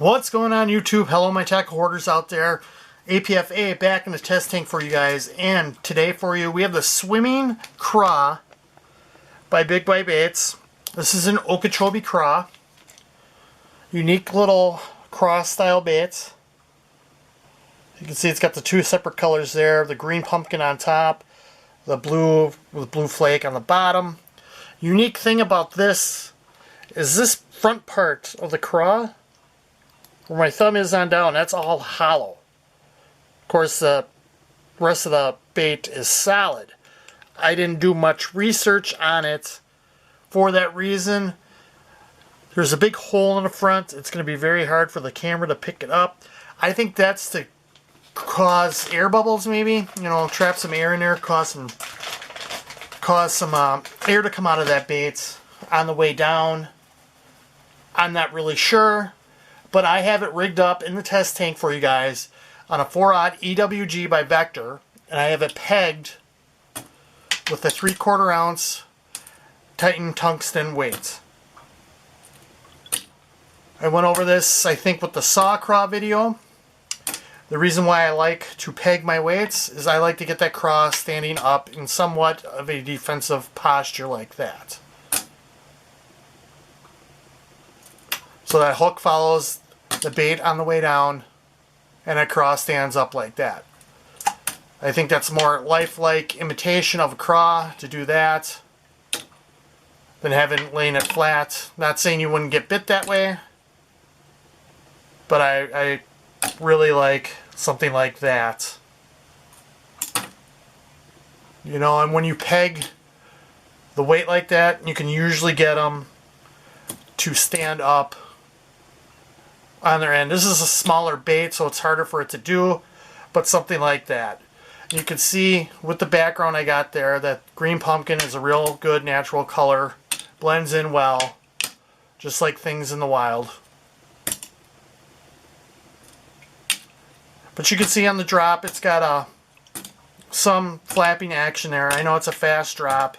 What's going on YouTube? Hello my tackle hoarders out there. APFA back in the test tank for you guys, and today for you we have the Swimming Craw by Bite Baits. This is an Okeechobee craw. Unique little craw style bait. You can see it's got the two separate colors there, the green pumpkin on top, the blue with blue flake on the bottom. Unique thing about this is this front part of the craw, where my thumb is on down, that's all hollow. Of course, the rest of the bait is solid. I didn't do much research on it for that reason. There's a big hole in the front. It's going to be very hard for the camera to pick it up. I think that's to cause air bubbles, maybe. You know, trap some air in there, cause some air to come out of that bait on the way down. I'm not really sure. But I have it rigged up in the test tank for you guys on a 4/0 EWG by Vector, and I have it pegged with a 3/4 ounce Titan tungsten weight. I went over this, I think, with the saw craw video. The reason why I like to peg my weights is I like to get that craw standing up in somewhat of a defensive posture like that. So that hook follows the bait on the way down, and a craw stands up like that. I think that's more lifelike imitation of a craw to do that than having laying it flat. Not saying you wouldn't get bit that way, but I really like something like that. You know, and when you peg the weight like that, you can usually get them to stand up on their end. This is a smaller bait, so it's harder for it to do, but something like that. You can see with the background I got there that green pumpkin is a real good natural color. Blends in well, just like things in the wild. But you can see on the drop it's got some flapping action there. I know it's a fast drop,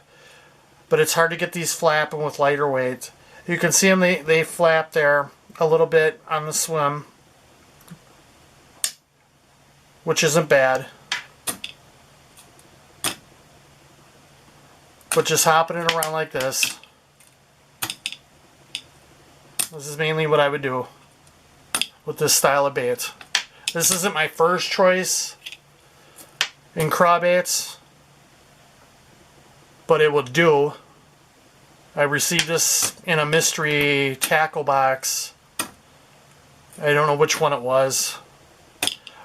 but it's hard to get these flapping with lighter weight. You can see them, they flap there a little bit on the swim, which isn't bad. But just hopping it around like this. This is mainly what I would do with this style of bait. This isn't my first choice in craw baits, but it will do. I received this in a mystery tackle box. I don't know which one it was,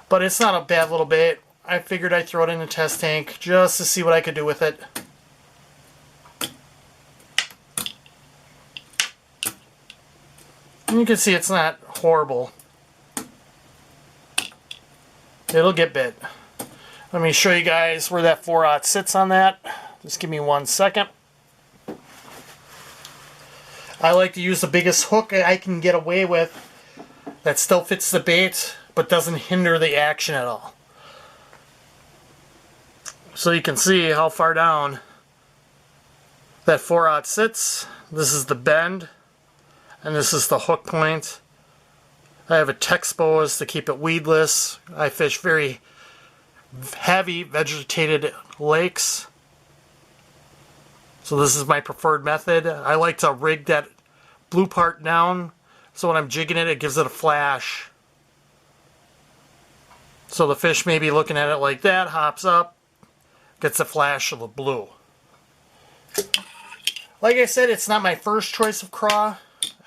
but it's not a bad little bait. I figured I'd throw it in the test tank just to see what I could do with it. And you can see it's not horrible. It'll get bit. Let me show you guys where that 4/0 sits on that. Just give me 1 second. I like to use the biggest hook I can get away with that still fits the bait but doesn't hinder the action at all. So you can see how far down that 4/0 sits. This is the bend, and this is the hook point. I have it Texposed to keep it weedless. I fish very heavy vegetated lakes, so this is my preferred method. I like to rig that blue part down, so when I'm jigging it, it gives it a flash. So the fish may be looking at it like that, hops up, gets a flash of the blue. Like I said, it's not my first choice of craw.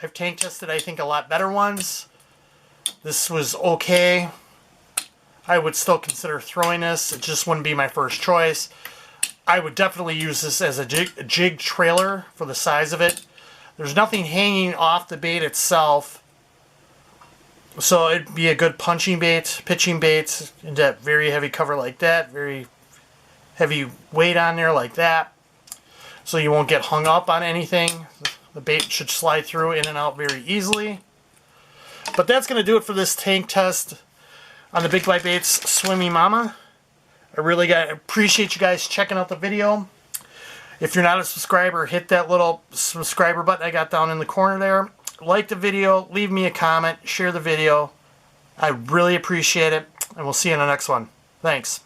I've tank tested, I think, a lot better ones. This was okay. I would still consider throwing this. It just wouldn't be my first choice. I would definitely use this as a jig trailer for the size of it. There's nothing hanging off the bait itself, so it'd be a good punching bait, pitching bait into very heavy cover like that, very heavy weight on there like that, so you won't get hung up on anything. The bait should slide through in and out very easily. But that's going to do it for this tank test on the Bite Baits Swimming Mama. I really appreciate you guys checking out the video. If you're not a subscriber, hit that little subscriber button I got down in the corner there. like the video, leave me a comment, share the video. I really appreciate it, and we'll see you in the next one. Thanks.